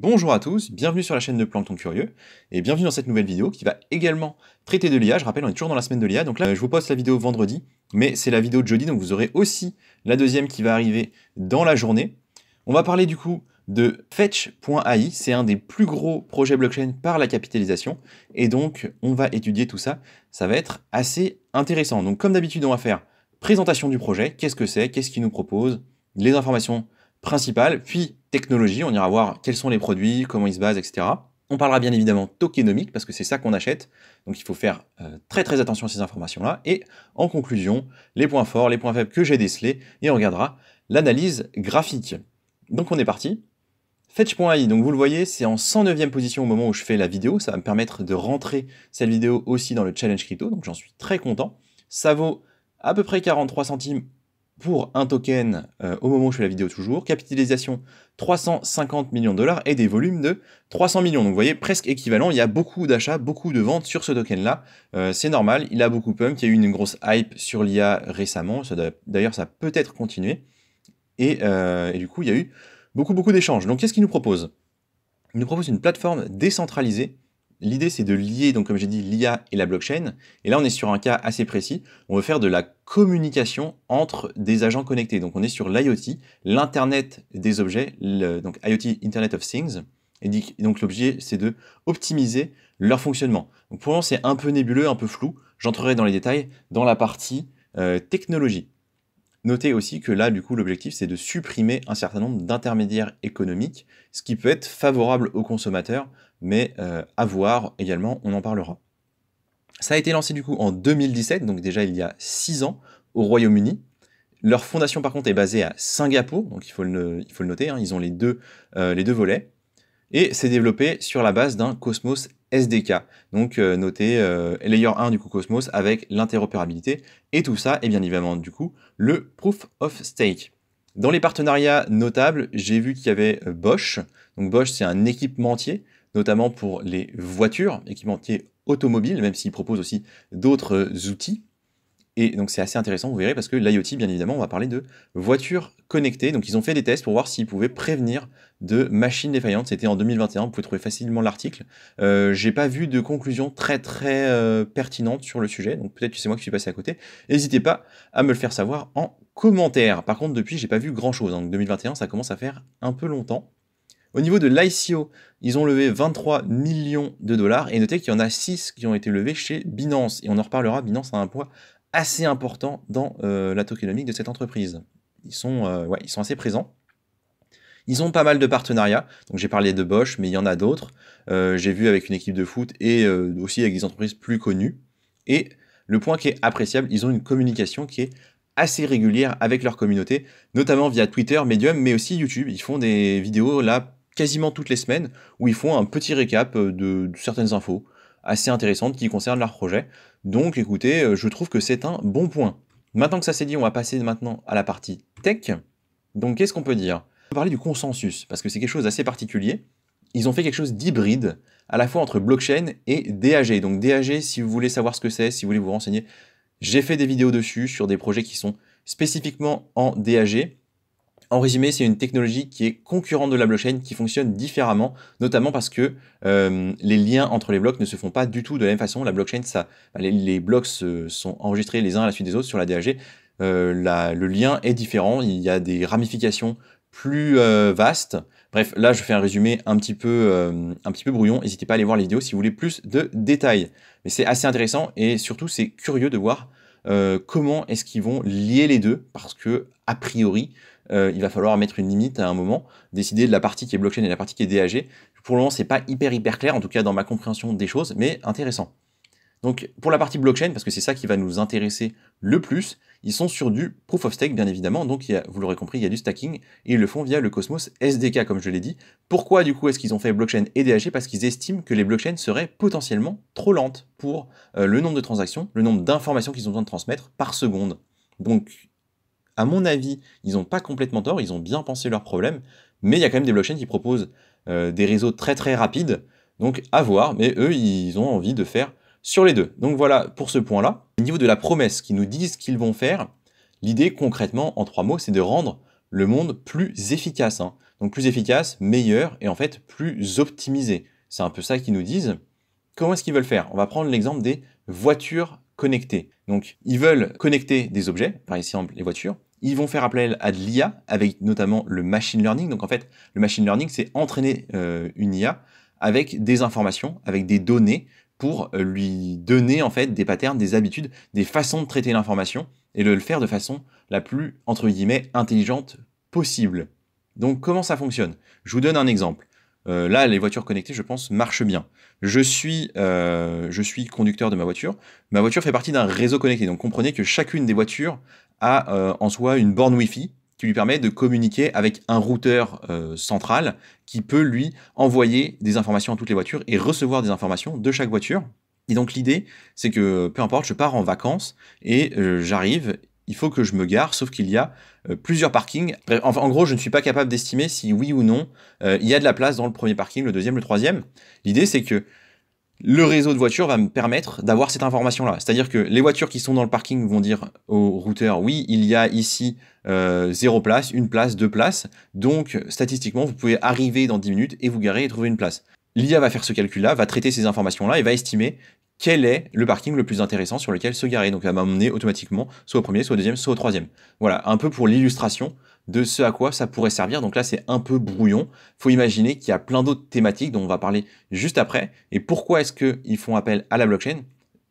Bonjour à tous, bienvenue sur la chaîne de Plancton Curieux, et bienvenue dans cette nouvelle vidéo qui va également traiter de l'IA. Je rappelle, on est toujours dans la semaine de l'IA, donc là je vous poste la vidéo vendredi, mais c'est la vidéo de jeudi, donc vous aurez aussi la deuxième qui va arriver dans la journée. On va parler du coup de Fetch.ai, c'est un des plus gros projets blockchain par la capitalisation, et donc on va étudier tout ça, ça va être assez intéressant. Donc comme d'habitude on va faire présentation du projet, qu'est-ce que c'est, qu'est-ce qu'il nous propose, les informations principale, puis technologie, on ira voir quels sont les produits, comment ils se basent, etc. On parlera bien évidemment tokenomique, parce que c'est ça qu'on achète, donc il faut faire très attention à ces informations-là. Et en conclusion, les points forts, les points faibles que j'ai décelés, et on regardera l'analyse graphique. Donc on est parti. Fetch.ai, donc vous le voyez, c'est en 109e position au moment où je fais la vidéo, ça va me permettre de rentrer cette vidéo aussi dans le challenge crypto, donc j'en suis très content. Ça vaut à peu près 43 centimes pour un token au moment où je fais la vidéo toujours, capitalisation 350 millions de dollars et des volumes de 300 millions. Donc vous voyez, presque équivalent, il y a beaucoup d'achats, beaucoup de ventes sur ce token-là. C'est normal, il a beaucoup pump, il y a eu une grosse hype sur l'IA récemment, d'ailleurs ça a peut-être continué. Et du coup, il y a eu beaucoup d'échanges. Donc qu'est-ce qu'il nous propose? Il nous propose une plateforme décentralisée. L'idée, c'est de lier, donc comme j'ai dit, l'IA et la blockchain. Et là, on est sur un cas assez précis. On veut faire de la communication entre des agents connectés. Donc on est sur l'IoT, l'Internet des objets, donc IoT, Internet of Things. Et donc l'objet, c'est de optimiser leur fonctionnement. Donc pour le moment, c'est un peu nébuleux, un peu flou. J'entrerai dans les détails dans la partie technologie. Notez aussi que là, du coup, l'objectif, c'est de supprimer un certain nombre d'intermédiaires économiques, ce qui peut être favorable aux consommateurs, mais à voir également, on en parlera. Ça a été lancé du coup en 2017, donc déjà il y a 6 ans, au Royaume-Uni. Leur fondation, par contre, est basée à Singapour, donc il faut le noter, hein, ils ont les deux volets. Et c'est développé sur la base d'un Cosmos SDK. Donc notez Layer 1 du coup Cosmos avec l'interopérabilité. Et tout ça est bien évidemment du coup le Proof of Stake. Dans les partenariats notables, j'ai vu qu'il y avait Bosch. Donc Bosch, c'est un équipementier, notamment pour les voitures, équipementier automobile, même s'il propose aussi d'autres outils. Et donc c'est assez intéressant, vous verrez, parce que l'IoT, bien évidemment, on va parler de voitures connectées. Donc ils ont fait des tests pour voir s'ils pouvaient prévenir de machines défaillantes. C'était en 2021, vous pouvez trouver facilement l'article. J'ai pas vu de conclusion très pertinente sur le sujet, donc peut-être que c'est moi qui suis passé à côté. N'hésitez pas à me le faire savoir en commentaire. Par contre, depuis, j'ai pas vu grand-chose. Donc 2021, ça commence à faire un peu longtemps. Au niveau de l'ICO, ils ont levé 23 millions de dollars, et notez qu'il y en a 6 qui ont été levés chez Binance. Et on en reparlera, Binance a un poids assez important dans la tokenomique de cette entreprise. Ils sont assez présents. Ils ont pas mal de partenariats, donc j'ai parlé de Bosch, mais il y en a d'autres. J'ai vu avec une équipe de foot et aussi avec des entreprises plus connues. Et le point qui est appréciable, ils ont une communication qui est assez régulière avec leur communauté, notamment via Twitter, Medium, mais aussi YouTube. Ils font des vidéos là quasiment toutes les semaines où ils font un petit récap de certaines infos assez intéressantes qui concernent leur projet. Donc écoutez, je trouve que c'est un bon point. Maintenant que ça c'est dit, on va passer maintenant à la partie tech. Donc qu'est-ce qu'on peut dire? On peut parler du consensus, parce que c'est quelque chose d'assez particulier. Ils ont fait quelque chose d'hybride, à la fois entre blockchain et DAG. Donc DAG, si vous voulez savoir ce que c'est, si vous voulez vous renseigner, j'ai fait des vidéos dessus sur des projets qui sont spécifiquement en DAG. En résumé, c'est une technologie qui est concurrente de la blockchain, qui fonctionne différemment, notamment parce que les liens entre les blocs ne se font pas du tout de la même façon. La blockchain, les blocs sont enregistrés les uns à la suite des autres. Sur la DAG, le lien est différent, il y a des ramifications plus vastes. Bref, là, je fais un résumé un petit peu brouillon. N'hésitez pas à aller voir les vidéos si vous voulez plus de détails. Mais c'est assez intéressant et surtout, c'est curieux de voir comment est-ce qu'ils vont lier les deux, parce que, a priori, il va falloir mettre une limite à un moment, décider de la partie qui est blockchain et la partie qui est DAG. Pour le moment, c'est pas hyper clair, en tout cas dans ma compréhension des choses, mais intéressant. Donc pour la partie blockchain, parce que c'est ça qui va nous intéresser le plus, ils sont sur du proof of stake bien évidemment, donc vous l'aurez compris, il y a du stacking, et ils le font via le Cosmos SDK comme je l'ai dit. Pourquoi du coup est-ce qu'ils ont fait blockchain et DAG? Parce qu'ils estiment que les blockchains seraient potentiellement trop lentes pour le nombre de transactions, le nombre d'informations qu'ils ont besoin de transmettre par seconde. Donc à mon avis, ils n'ont pas complètement tort, ils ont bien pensé leur problème, mais il y a quand même des blockchains qui proposent des réseaux très rapides, donc à voir, mais eux, ils ont envie de faire sur les deux. Donc voilà pour ce point-là. Au niveau de la promesse qu'ils nous disent qu'ils vont faire, l'idée concrètement, en 3 mots, c'est de rendre le monde plus efficace. Hein. Donc plus efficace, meilleur et en fait plus optimisé. C'est un peu ça qu'ils nous disent. Comment est-ce qu'ils veulent faire? On va prendre l'exemple des voitures connectées. Donc ils veulent connecter des objets, par exemple les voitures. Ils vont faire appel à de l'IA avec notamment le machine learning. Donc en fait, le machine learning, c'est entraîner une IA avec des informations, avec des données pour lui donner en fait des patterns, des habitudes, des façons de traiter l'information et de le faire de façon la plus, entre guillemets, intelligente possible. Donc comment ça fonctionne? Je vous donne un exemple. Là, les voitures connectées, je pense, marchent bien. Je suis conducteur de ma voiture. Ma voiture fait partie d'un réseau connecté. Donc comprenez que chacune des voitures a en soi une borne Wi-Fi qui lui permet de communiquer avec un routeur central qui peut lui envoyer des informations à toutes les voitures et recevoir des informations de chaque voiture. Et donc l'idée, c'est que peu importe, je pars en vacances et j'arrive, il faut que je me gare, sauf qu'il y a plusieurs parkings. Enfin, en gros, je ne suis pas capable d'estimer si oui ou non il y a de la place dans le premier parking, le deuxième, le troisième. L'idée, c'est que le réseau de voitures va me permettre d'avoir cette information-là. C'est-à-dire que les voitures qui sont dans le parking vont dire au routeur, oui, il y a ici 0 place, 1 place, 2 places. Donc, statistiquement, vous pouvez arriver dans 10 minutes et vous garer et trouver une place. L'IA va faire ce calcul-là, va traiter ces informations-là et va estimer quel est le parking le plus intéressant sur lequel se garer. Donc, elle va m'emmener automatiquement soit au premier, soit au deuxième, soit au troisième. Voilà, un peu pour l'illustration de ce à quoi ça pourrait servir. Donc là, c'est un peu brouillon. Il faut imaginer qu'il y a plein d'autres thématiques dont on va parler juste après. Et pourquoi est-ce qu'ils font appel à la blockchain?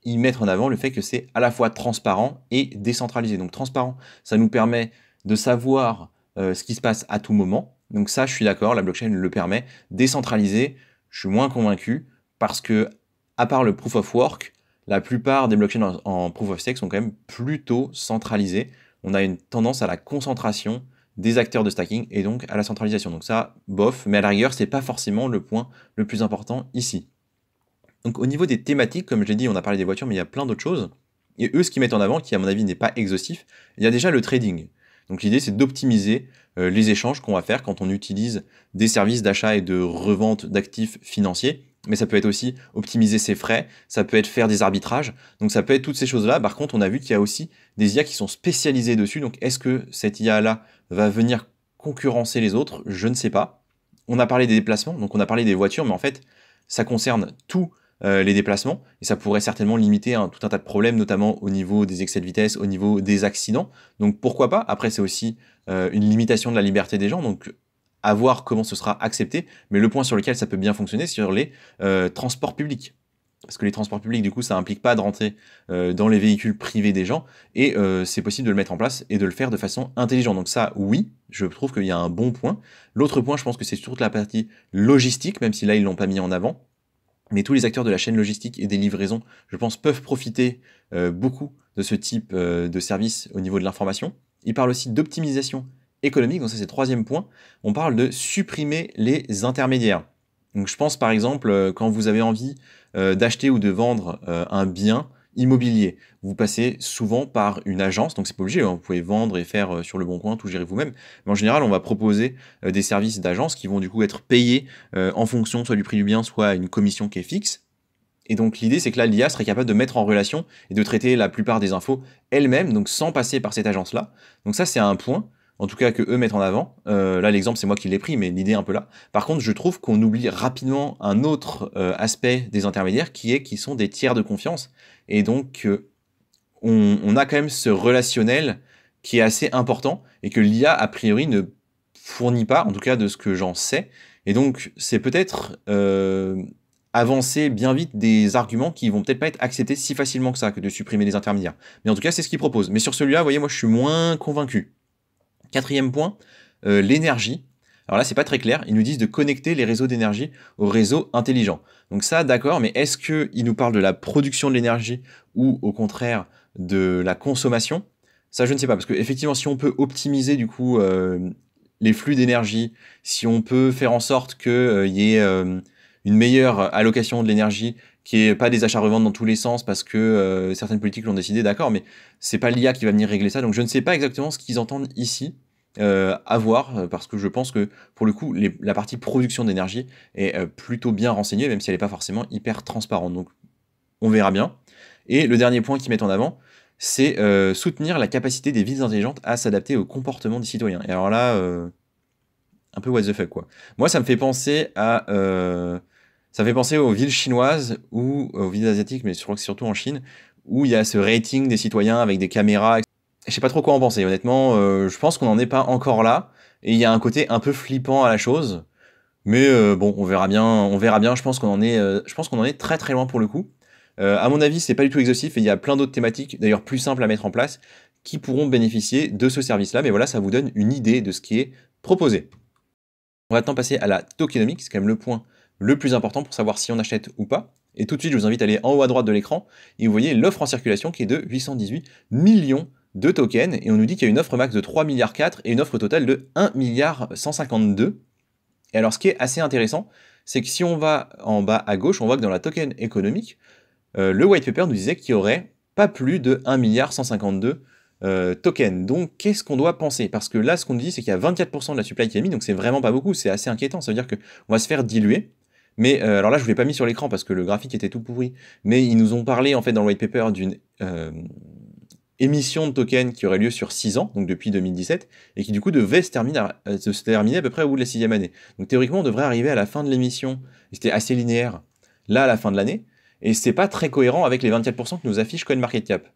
Ils mettent en avant le fait que c'est à la fois transparent et décentralisé. Donc transparent, ça nous permet de savoir ce qui se passe à tout moment. Donc ça, je suis d'accord, la blockchain le permet. Décentralisé, je suis moins convaincu parce que, à part le proof of work, la plupart des blockchains en proof of stake sont quand même plutôt centralisées. On a une tendance à la concentration des acteurs de stacking et donc à la centralisation. Donc ça, bof, mais à la rigueur, c'est pas forcément le point le plus important ici. Donc au niveau des thématiques, comme je l'ai dit, on a parlé des voitures, mais il y a plein d'autres choses. Et eux, ce qu'ils mettent en avant, qui à mon avis n'est pas exhaustif, il y a déjà le trading. Donc l'idée, c'est d'optimiser les échanges qu'on va faire quand on utilise des services d'achat et de revente d'actifs financiers. Mais ça peut être aussi optimiser ses frais, ça peut être faire des arbitrages, donc ça peut être toutes ces choses-là. Par contre, on a vu qu'il y a aussi des IA qui sont spécialisées dessus, donc est-ce que cette IA-là va venir concurrencer les autres? Je ne sais pas. On a parlé des déplacements, donc on a parlé des voitures, mais en fait, ça concerne tous les déplacements, et ça pourrait certainement limiter tout un tas de problèmes, notamment au niveau des excès de vitesse, au niveau des accidents. Donc pourquoi pas? Après, c'est aussi une limitation de la liberté des gens, donc à voir comment ce sera accepté, mais le point sur lequel ça peut bien fonctionner, c'est sur les transports publics. Parce que les transports publics, du coup, ça implique pas de rentrer dans les véhicules privés des gens, et c'est possible de le mettre en place et de le faire de façon intelligente. Donc ça, oui, je trouve qu'il y a un bon point. L'autre point, je pense que c'est toute la partie logistique, même si là, ils l'ont pas mis en avant. Mais tous les acteurs de la chaîne logistique et des livraisons, je pense, peuvent profiter beaucoup de ce type de service au niveau de l'information. Ils parlent aussi d'optimisation économique, donc ça c'est le troisième point. On parle de supprimer les intermédiaires. Donc je pense par exemple quand vous avez envie d'acheter ou de vendre un bien immobilier, vous passez souvent par une agence, donc c'est pas obligé, hein, vous pouvez vendre et faire sur le bon coin, tout gérer vous-même, mais en général on va proposer des services d'agence qui vont du coup être payés en fonction soit du prix du bien, soit une commission qui est fixe. Et donc l'idée c'est que là l'IA serait capable de mettre en relation et de traiter la plupart des infos elle-même, donc sans passer par cette agence-là. Donc ça c'est un point, en tout cas que eux mettent en avant. Là l'exemple c'est moi qui l'ai pris, mais l'idée est un peu là. Par contre je trouve qu'on oublie rapidement un autre aspect des intermédiaires qui sont des tiers de confiance. Et donc on a quand même ce relationnel qui est assez important et que l'IA a priori ne fournit pas, en tout cas de ce que j'en sais. Et donc c'est peut-être avancer bien vite des arguments qui vont peut-être pas être acceptés si facilement que ça, que de supprimer les intermédiaires. Mais en tout cas, c'est ce qu'ils proposent. Mais sur celui-là, vous voyez, moi, je suis moins convaincu. Quatrième point, l'énergie. Alors là, c'est pas très clair. Ils nous disent de connecter les réseaux d'énergie aux réseaux intelligents. Donc ça, d'accord, mais est-ce qu'ils nous parlent de la production de l'énergie ou au contraire de la consommation? Ça, je ne sais pas, parce que effectivement, si on peut optimiser du coup les flux d'énergie, si on peut faire en sorte qu'il y ait une meilleure allocation de l'énergie, qui est pas des achats-reventes dans tous les sens parce que certaines politiques l'ont décidé, d'accord, mais c'est pas l'IA qui va venir régler ça, donc je ne sais pas exactement ce qu'ils entendent ici, à voir, parce que je pense que pour le coup, la partie production d'énergie est plutôt bien renseignée, même si elle n'est pas forcément hyper transparente, donc on verra bien. Et le dernier point qu'ils mettent en avant, c'est soutenir la capacité des villes intelligentes à s'adapter au comportement des citoyens. Et alors là, un peu what the fuck, quoi. Moi, ça me fait penser à... ça me fait penser aux villes chinoises ou aux villes asiatiques, mais je crois que c'est surtout en Chine, où il y a ce rating des citoyens avec des caméras. Je sais pas trop quoi en penser, honnêtement. Je pense qu'on n'en est pas encore là. Et il y a un côté un peu flippant à la chose. Mais bon, on verra bien. On verra bien. Je pense qu'on en est très très loin pour le coup. À mon avis, c'est pas du tout exhaustif et il y a plein d'autres thématiques, d'ailleurs plus simples à mettre en place, qui pourront bénéficier de ce service-là. Mais voilà, ça vous donne une idée de ce qui est proposé. On va maintenant passer à la tokenomics, c'est quand même le point le plus important pour savoir si on achète ou pas. Et tout de suite, je vous invite à aller en haut à droite de l'écran et vous voyez l'offre en circulation qui est de 818 millions de tokens. Et on nous dit qu'il y a une offre max de 3,4 milliards et une offre totale de 1,152 milliard. Et alors, ce qui est assez intéressant, c'est que si on va en bas à gauche, on voit que dans la token économique, le white paper nous disait qu'il y aurait pas plus de 1,152 milliard tokens. Donc, qu'est-ce qu'on doit penser? Parce que là, ce qu'on nous dit, c'est qu'il y a 24% de la supply qui est mis, donc c'est vraiment pas beaucoup, c'est assez inquiétant. Ça veut dire qu'on va se faire diluer. Mais alors là, je ne l'ai pas mis sur l'écran parce que le graphique était tout pourri. Mais ils nous ont parlé, en fait, dans le white paper d'une émission de tokens qui aurait lieu sur 6 ans, donc depuis 2017, et qui du coup devait se terminer à peu près au bout de la 6e année. Donc théoriquement, on devrait arriver à la fin de l'émission, c'était assez linéaire, là à la fin de l'année, et c'est pas très cohérent avec les 24% que nous affiche CoinMarketCap.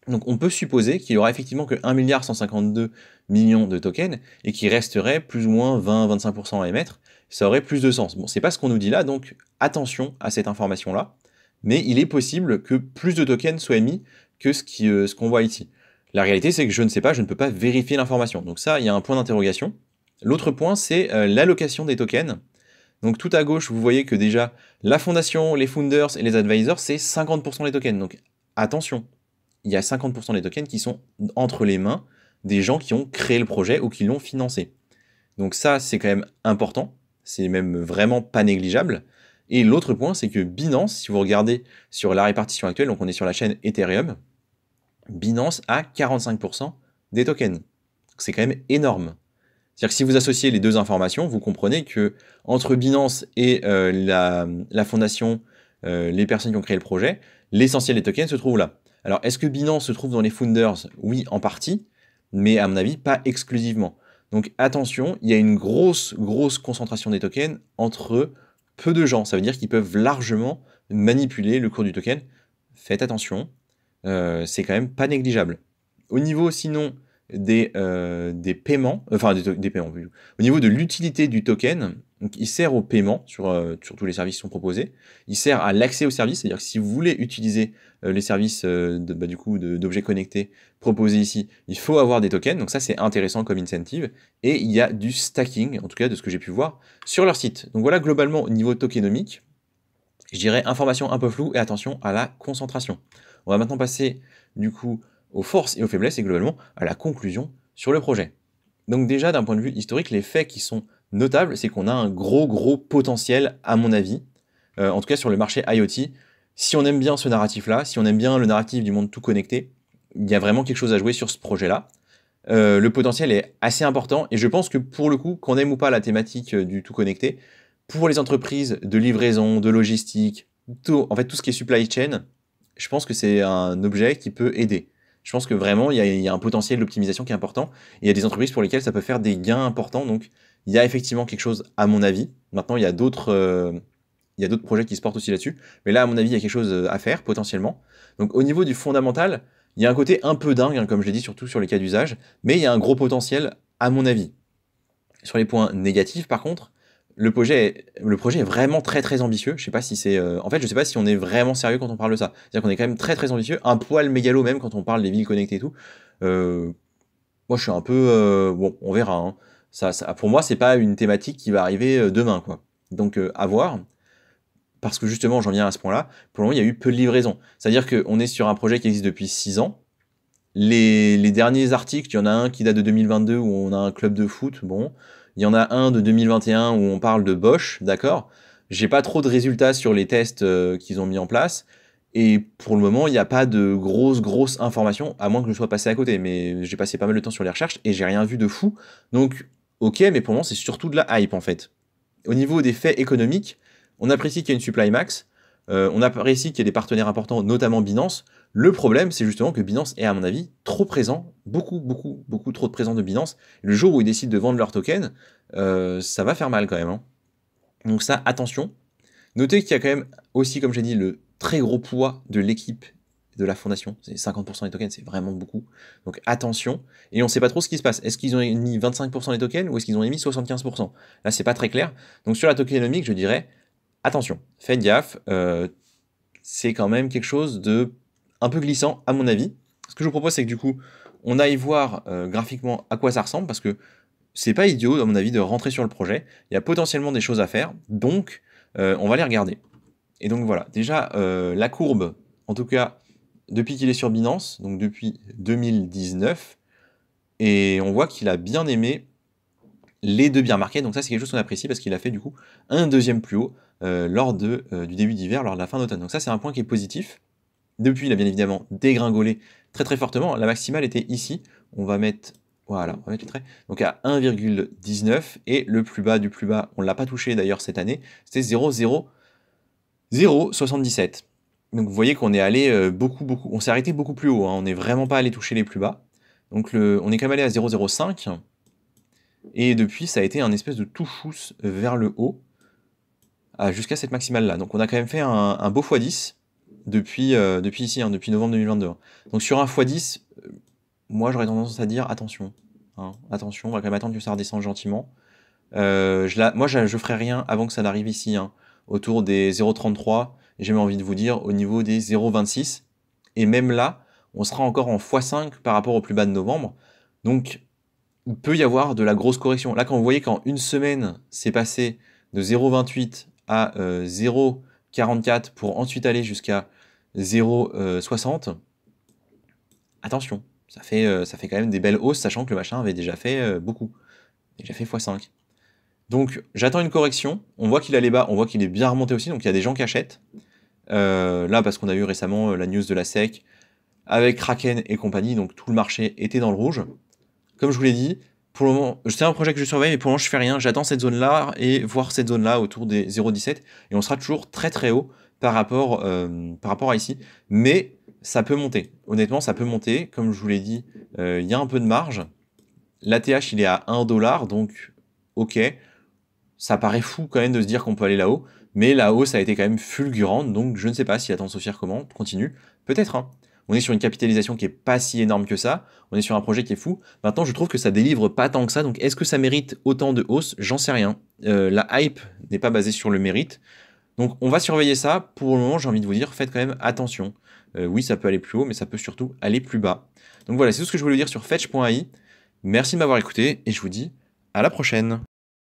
Donc on peut supposer qu'il y aura effectivement que 1,152 milliard de tokens, et qu'il resterait plus ou moins 20-25% à émettre, ça aurait plus de sens. Bon, c'est pas ce qu'on nous dit là, donc attention à cette information-là, mais il est possible que plus de tokens soient émis que ce qu'on voit ici. La réalité, c'est que je ne sais pas, je ne peux pas vérifier l'information. Donc ça, il y a un point d'interrogation. L'autre point, c'est l'allocation des tokens. Donc tout à gauche, vous voyez que déjà, la fondation, les founders et les advisors, c'est 50% des tokens. Donc attention, il y a 50% des tokens qui sont entre les mains des gens qui ont créé le projet ou qui l'ont financé. Donc ça, c'est quand même important. C'est même vraiment pas négligeable. Et l'autre point, c'est que Binance, si vous regardez sur la répartition actuelle, donc on est sur la chaîne Ethereum, Binance a 45% des tokens. C'est quand même énorme. C'est-à-dire que si vous associez les deux informations, vous comprenez que entre Binance et la fondation, les personnes qui ont créé le projet, l'essentiel des tokens se trouve là. Alors, est-ce que Binance se trouve dans les founders? Oui, en partie, mais à mon avis, pas exclusivement. Donc attention, il y a une grosse concentration des tokens entre peu de gens. Ça veut dire qu'ils peuvent largement manipuler le cours du token. Faites attention, c'est quand même pas négligeable. Au niveau sinon des paiements, enfin des paiements, au niveau de l'utilité du token, donc il sert au paiement sur tous les services qui sont proposés, il sert à l'accès aux services, c'est-à-dire que si vous voulez utiliser les services d'objets connectés proposés ici, il faut avoir des tokens, donc ça c'est intéressant comme incentive, et il y a du stacking, en tout cas de ce que j'ai pu voir, sur leur site. Donc voilà globalement au niveau tokenomique, je dirais information un peu floue et attention à la concentration. On va maintenant passer du coup aux forces et aux faiblesses et globalement à la conclusion sur le projet. Donc déjà d'un point de vue historique, les faits qui sont notables, c'est qu'on a un gros potentiel à mon avis, en tout cas sur le marché IoT. Si on aime bien ce narratif-là, si on aime bien le narratif du monde tout connecté, il y a vraiment quelque chose à jouer sur ce projet-là. Le potentiel est assez important et je pense que pour le coup, qu'on aime ou pas la thématique du tout connecté, pour les entreprises de livraison, de logistique, en fait tout ce qui est supply chain, je pense que c'est un objet qui peut aider. Je pense que vraiment, il y a un potentiel d'optimisation qui est important. Et il y a des entreprises pour lesquelles ça peut faire des gains importants. Donc, il y a effectivement quelque chose, à mon avis. Maintenant, il y a d'autres projets qui se portent aussi là-dessus. Mais là, à mon avis, il y a quelque chose à faire, potentiellement. Donc, au niveau du fondamental, il y a un côté un peu dingue, hein, comme je l'ai dit, surtout sur les cas d'usage. Mais il y a un gros potentiel, à mon avis. Sur les points négatifs, par contre, le projet est vraiment très ambitieux. Je sais pas si c'est, en fait, je sais pas si on est vraiment sérieux quand on parle de ça. C'est-à-dire qu'on est quand même très ambitieux, un poil mégalo même quand on parle des villes connectées et tout. Moi, je suis un peu, bon, on verra. Hein. Pour moi, c'est pas une thématique qui va arriver demain, quoi. Donc, à voir. Parce que justement, j'en viens à ce point-là. Pour le moment, il y a eu peu de livraison. C'est-à-dire qu'on est sur un projet qui existe depuis 6 ans. Les derniers articles, il y en a un qui date de 2022 où on a un club de foot, bon. Il y en a un de 2021 où on parle de Bosch, d'accord. J'ai pas trop de résultats sur les tests qu'ils ont mis en place. Et pour le moment, il n'y a pas de grosses informations, à moins que je sois passé à côté. Mais j'ai passé pas mal de temps sur les recherches et j'ai rien vu de fou. Donc, ok, mais pour le moment, c'est surtout de la hype en fait. Au niveau des faits économiques, on apprécie qu'il y a une supply max. On apprécie qu'il y ait des partenaires importants, notamment Binance. Le problème, c'est justement que Binance est, à mon avis, trop présent, beaucoup trop de présence de Binance. Le jour où ils décident de vendre leur token, ça va faire mal quand même, hein. Donc ça, attention. Notez qu'il y a quand même aussi, comme j'ai dit, le très gros poids de l'équipe de la fondation. C'est 50% des tokens, c'est vraiment beaucoup. Donc attention. Et on ne sait pas trop ce qui se passe. Est-ce qu'ils ont émis 25% des tokens ou est-ce qu'ils ont émis 75%? Là, c'est pas très clair. Donc sur la tokenomique, je dirais, attention, faites gaffe. C'est quand même quelque chose de un peu glissant, à mon avis. Ce que je vous propose, c'est que du coup, on aille voir graphiquement à quoi ça ressemble, parce que c'est pas idiot, à mon avis, de rentrer sur le projet. Il y a potentiellement des choses à faire, donc on va les regarder. Et donc voilà, déjà, la courbe, en tout cas, depuis qu'il est sur Binance, donc depuis 2019, et on voit qu'il a bien aimé les deux bear markets, donc ça c'est quelque chose qu'on apprécie parce qu'il a fait du coup un deuxième plus haut lors du début d'hiver, lors de la fin d'automne. Donc ça c'est un point qui est positif. Depuis, il a bien évidemment dégringolé très fortement. La maximale était ici. On va mettre, voilà, on va mettre les traits. Donc à 1,19 et le plus bas du plus bas, on ne l'a pas touché d'ailleurs cette année, c'était 0,077. Donc vous voyez qu'on est allé on s'est arrêté beaucoup plus haut, hein. On n'est vraiment pas allé toucher les plus bas. Donc on est quand même allé à 0,05 et depuis ça a été un espèce de tout chousse vers le haut jusqu'à cette maximale là. Donc on a quand même fait un beau x10 depuis ici, hein, depuis novembre 2022. Donc sur un x10, moi j'aurais tendance à dire attention, hein, attention, on va quand même attendre que ça redescende gentiment. Moi je ferai rien avant que ça n'arrive ici, hein, autour des 0,33, j'ai même envie de vous dire au niveau des 0,26, et même là, on sera encore en x5 par rapport au plus bas de novembre, donc il peut y avoir de la grosse correction. Là quand vous voyez qu'en une semaine, c'est passé de 0,28 à 0,44 pour ensuite aller jusqu'à 0,60, attention, ça fait quand même des belles hausses, sachant que le machin avait déjà fait beaucoup, déjà fait x5. Donc j'attends une correction, on voit qu'il allait bas, on voit qu'il est bien remonté aussi, donc il y a des gens qui achètent. Là, parce qu'on a eu récemment la news de la SEC, avec Kraken et compagnie, donc tout le marché était dans le rouge. Comme je vous l'ai dit, pour le moment, c'est un projet que je surveille, mais pour le moment je fais rien, j'attends cette zone-là, et voir cette zone-là autour des 0,17, et on sera toujours très haut par rapport à ici, mais ça peut monter, honnêtement ça peut monter, comme je vous l'ai dit, il y a un peu de marge, l'ATH il est à 1$, donc ok, ça paraît fou quand même de se dire qu'on peut aller là-haut, mais la hausse a été quand même fulgurante, donc je ne sais pas si la tendance haussière continue, peut-être, hein. On est sur une capitalisation qui est pas si énorme que ça, on est sur un projet qui est fou. Maintenant, je trouve que ça délivre pas tant que ça, donc est-ce que ça mérite autant de hausse? J'en sais rien. La hype n'est pas basée sur le mérite, donc on va surveiller ça. Pour le moment, j'ai envie de vous dire, faites quand même attention. Oui, ça peut aller plus haut, mais ça peut surtout aller plus bas. Donc voilà, c'est tout ce que je voulais dire sur Fetch.ai. Merci de m'avoir écouté, et je vous dis à la prochaine.